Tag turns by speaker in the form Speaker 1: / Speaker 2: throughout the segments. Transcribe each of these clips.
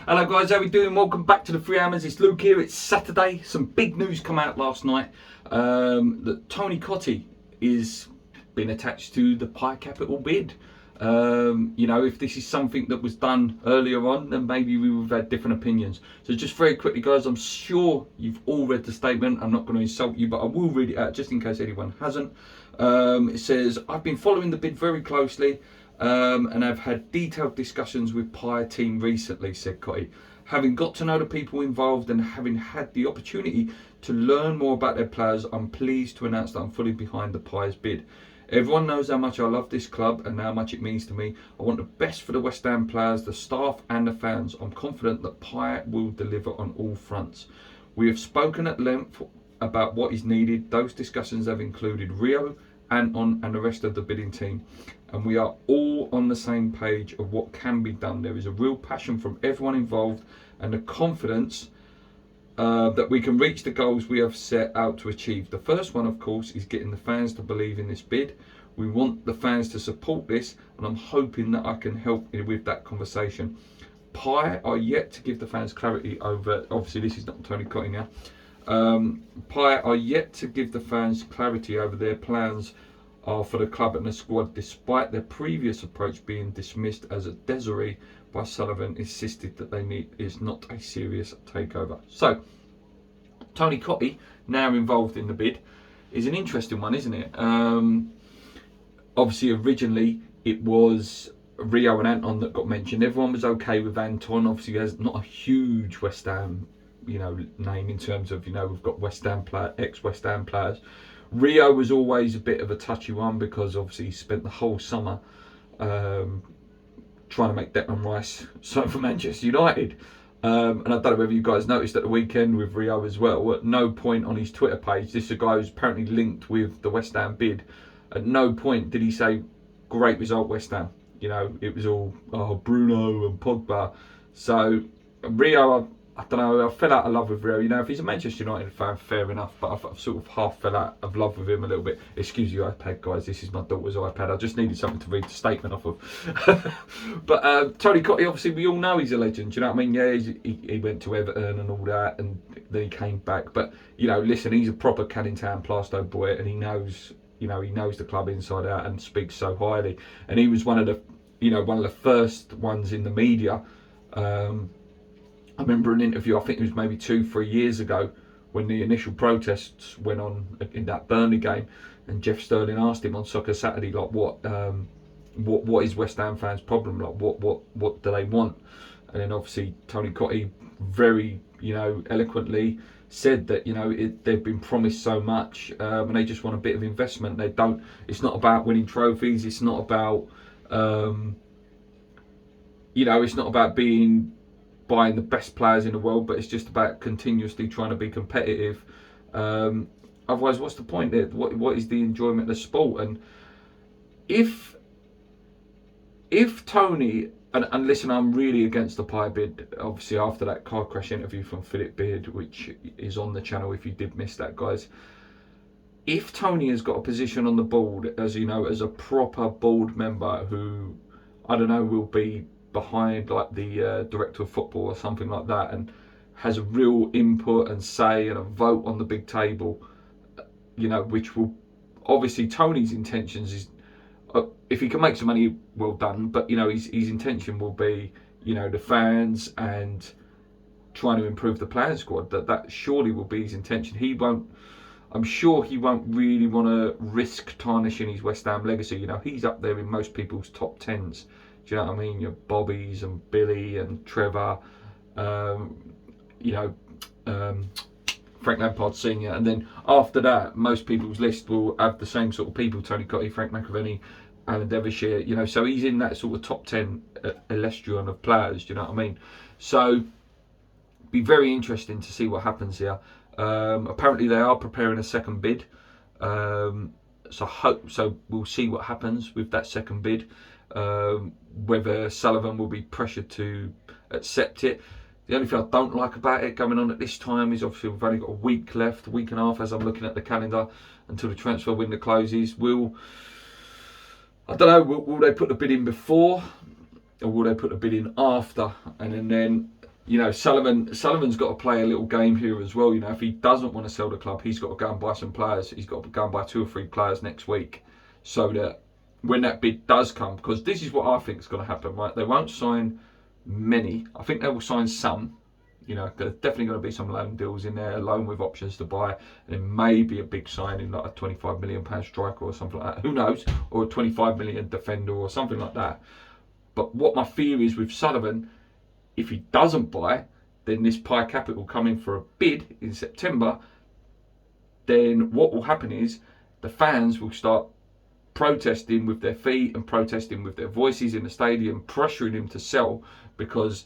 Speaker 1: Hello guys, how we doing? Welcome back to the Three Hammers. It's Luke here. It's Saturday. Some big news come out last night that Tony Cottee is being attached to the Pi Capital bid. If this is something that was done earlier on, then maybe we would have had different opinions. So just very quickly guys, I'm sure you've all read the statement. I'm not going to insult you, but I will read it out just in case anyone hasn't. It says, I've been following the bid very closely and I've had detailed discussions with Pi team recently, said Cottee. Having got to know the people involved and having had the opportunity to learn more about their players, I'm pleased to announce that I'm fully behind the Pi's bid. Everyone knows how much I love this club and how much it means to me. I want the best for the West Ham players, the staff and the fans. I'm confident that Pi will deliver on all fronts. We have spoken at length about what is needed. Those discussions have included Rio, Anton and the rest of the bidding team, and we are all on the same page of what can be done. There is a real passion from everyone involved and the confidence that we can reach the goals we have set out to achieve. The first one, of course, is getting the fans to believe in this bid. We want the fans to support this, and I'm hoping that I can help with that conversation. Pi are yet to give the fans clarity over, obviously this is not Tony Cottee now, Pi are yet to give the fans clarity over their plans for the club and the squad, despite their previous approach being dismissed as a Desiree by Sullivan insisted that is not a serious takeover. So Tony Cottee, now involved in the bid, is an interesting one, isn't it? Obviously originally it was Rio and Anton that got mentioned. Everyone was okay with Anton. Obviously there's not a huge West Ham name in terms of, we've got West Ham ex-West Ham players. Rio was always a bit of a touchy one because obviously he spent the whole summer trying to make Declan Rice sign for Manchester United. And I don't know whether you guys noticed at the weekend with Rio as well, at no point on his Twitter page, this is a guy who's apparently linked with the West Ham bid, at no point did he say, great result West Ham. It was all, Bruno and Pogba. So Rio, I don't know, I fell out of love with Rio. If he's a Manchester United fan, fair enough, but I've sort of half fell out of love with him a little bit. Excuse you, iPad guys, this is my daughter's iPad. I just needed something to read the statement off of. But Tony Cottee, obviously, we all know he's a legend, do you know what I mean? Yeah, he went to Everton and all that, and then he came back. But, listen, he's a proper Canning Town Plaistow boy, and he knows, he knows the club inside out and speaks so highly. And he was one of the first ones in the media. I remember an interview, I think it was maybe 2-3 years ago, when the initial protests went on in that Burnley game, and Jeff Sterling asked him on Soccer Saturday, like, what is West Ham fans' problem? Like, what do they want? And then obviously Tony Cottee very, eloquently said that they've been promised so much, and they just want a bit of investment. They don't. It's not about winning trophies. It's not about, it's not about buying the best players in the world, but it's just about continuously trying to be competitive. Otherwise, what's the point there? What is the enjoyment of the sport? And if Tony, and listen, I'm really against the Pi bid, obviously after that car crash interview from Philip Beard, which is on the channel if you did miss that, guys. If Tony has got a position on the board as a proper board member who, I don't know, will be behind like the director of football or something like that, and has a real input and say and a vote on the big table, which will, obviously Tony's intentions is, if he can make some money, well done, but his intention will be the fans and trying to improve the playing squad. That surely will be his intention. I'm sure he won't really want to risk tarnishing his West Ham legacy. He's up there in most people's top tens. Do you know what I mean? Your Bobbies and Billy and Trevor, Frank Lampard Senior, and then after that, most people's list will have the same sort of people: Tony Cottee, Frank McAvenny, Alan Devonshire. So he's in that sort of top 10 estrellon of players. Do you know what I mean? So be very interesting to see what happens here. Apparently they are preparing a second bid. So we'll see what happens with that second bid. Whether Sullivan will be pressured to accept it. The only thing I don't like about it going on at this time is obviously we've only got a week left, a week and a half as I'm looking at the calendar until the transfer window closes. I don't know, will they put the bid in before or will they put the bid in after? And then Sullivan's got to play a little game here as well. If he doesn't want to sell the club, he's got to go and buy some players. He's got to go and buy 2 or 3 players next week, so that when that bid does come, because this is what I think is going to happen, right? They won't sign many. I think they will sign some. There's definitely going to be some loan deals in there, a loan with options to buy, and then maybe a big signing like a £25 million striker or something like that. Who knows? Or a 25 million defender or something like that. But what my fear is with Sullivan, if he doesn't buy, then this Pi Capital come in for a bid in September. Then what will happen is the fans will start protesting with their feet and protesting with their voices in the stadium, pressuring him to sell, because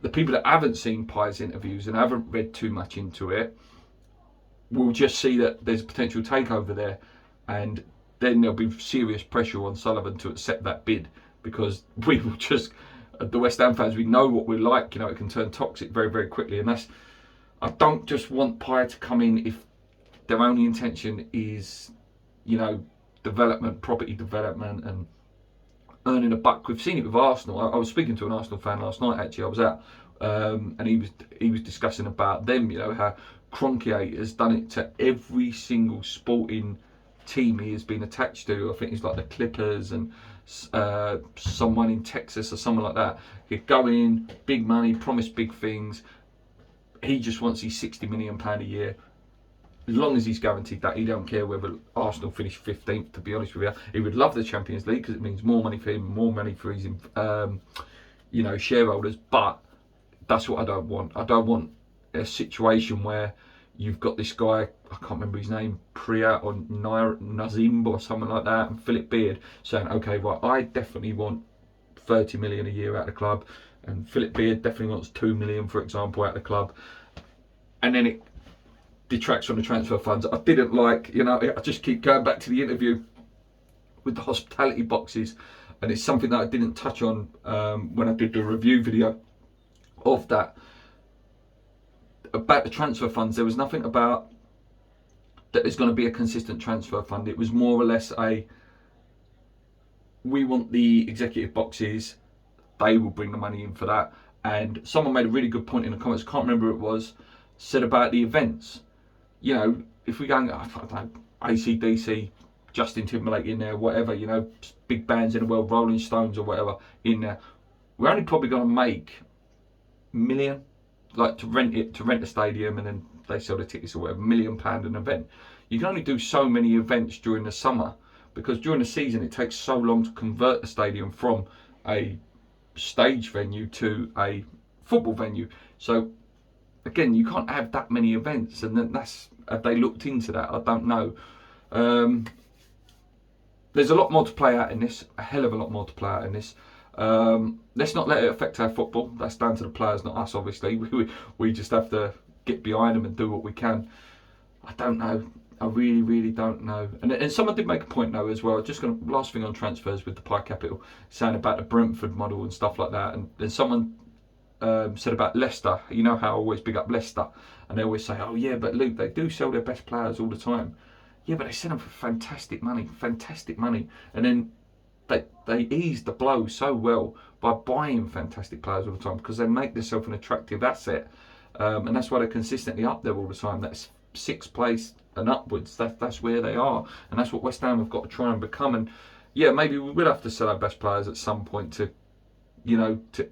Speaker 1: the people that haven't seen Pi's interviews and haven't read too much into it will just see that there's a potential takeover there, and then there'll be serious pressure on Sullivan to accept that bid, because we will just, the West Ham fans, we know what we're like. It can turn toxic very, very quickly, and I don't just want Pi to come in if their only intention is, development, property development, and earning a buck. We've seen it with Arsenal. I was speaking to an Arsenal fan last night. Actually, I was out, and he was discussing about them. How Kroenke has done it to every single sporting team he has been attached to. I think it's like the Clippers and someone in Texas or someone like that. He'd go in, big money, promise big things. He just wants his £60 million a year. As long as he's guaranteed that, he don't care whether Arsenal finish 15th, to be honest with you. He would love the Champions League because it means more money for him, more money for his shareholders. But that's what I don't want. I don't want a situation where you've got this guy, I can't remember his name, Priya or Nazim or something like that, and Philip Beard saying, okay, well, I definitely want 30 million a year out of the club, and Philip Beard definitely wants 2 million, for example, out of the club. And then it detracts from the transfer funds. I didn't like, I just keep going back to the interview with the hospitality boxes, and it's something that I didn't touch on when I did the review video of that. About the transfer funds, there was nothing about that there's going to be a consistent transfer fund. It was more or less we want the executive boxes, they will bring the money in for that. And someone made a really good point in the comments, can't remember who it was, said about the events. If we go and AC/DC, Justin Timberlake in there, whatever, big bands in the world, Rolling Stones or whatever in there, we're only probably going to make £1 million, like to rent the stadium, and then they sell the tickets or whatever, £1 million an event. You can only do so many events during the summer, because during the season it takes so long to convert the stadium from a stage venue to a football venue. So again, you can't have that many events, and then have they looked into that? I don't know. There's a lot more to play out in this, a hell of a lot more to play out in this. Let's not let it affect our football. That's down to the players, not us, obviously. We just have to get behind them and do what we can. I don't know. I really, really don't know. And someone did make a point though as well. Just going to, last thing on transfers with the Pi Capital, saying about the Brentford model and stuff like that. And then someone said about Leicester. You know how I always big up Leicester, and they always say, oh yeah, but Luke, they do sell their best players all the time. Yeah, but they sell them for fantastic money, and then they ease the blow so well by buying fantastic players all the time, because they make themselves an attractive asset, and that's why they're consistently up there all the time. That's 6th place and upwards. That's where they are, and that's what West Ham have got to try and become. And yeah, maybe we will have to sell our best players at some point to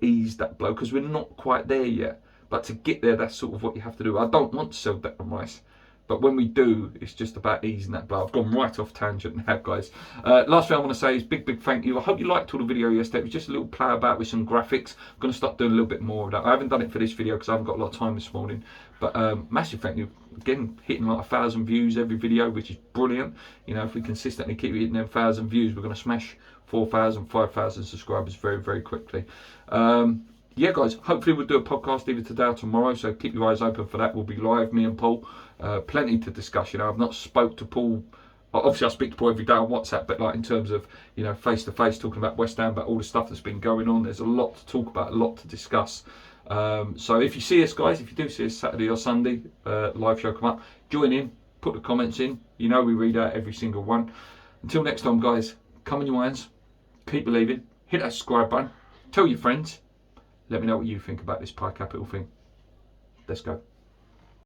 Speaker 1: ease that blow, because we're not quite there yet. But to get there, that's sort of what you have to do. I don't want to sell Declan Rice, but when we do, it's just about easing that blow. I've gone right off tangent now, guys. Last thing I want to say is big thank you. I hope you liked all the video yesterday. It was just a little play about with some graphics. I'm going to start doing a little bit more of that. I haven't done it for this video because I haven't got a lot of time this morning. But massive thank you. Again, hitting like 1,000 views every video, which is brilliant. If we consistently keep hitting them 1,000 views, we're going to smash 4,000, 5,000 subscribers very, very quickly. Yeah, guys, hopefully we'll do a podcast either today or tomorrow, so keep your eyes open for that. We'll be live, me and Paul. Plenty to discuss. I've not spoke to Paul. Obviously, I speak to Paul every day on WhatsApp, but like in terms of, face to face, talking about West Ham, about all the stuff that's been going on, there's a lot to talk about, a lot to discuss. So if you see us, guys, if you do see us Saturday or Sunday, live show come up, join in, put the comments in. We read out every single one. Until next time, guys, come in your hands, keep believing, hit that subscribe button, tell your friends. Let me know what you think about this Pi Capital thing. Let's go.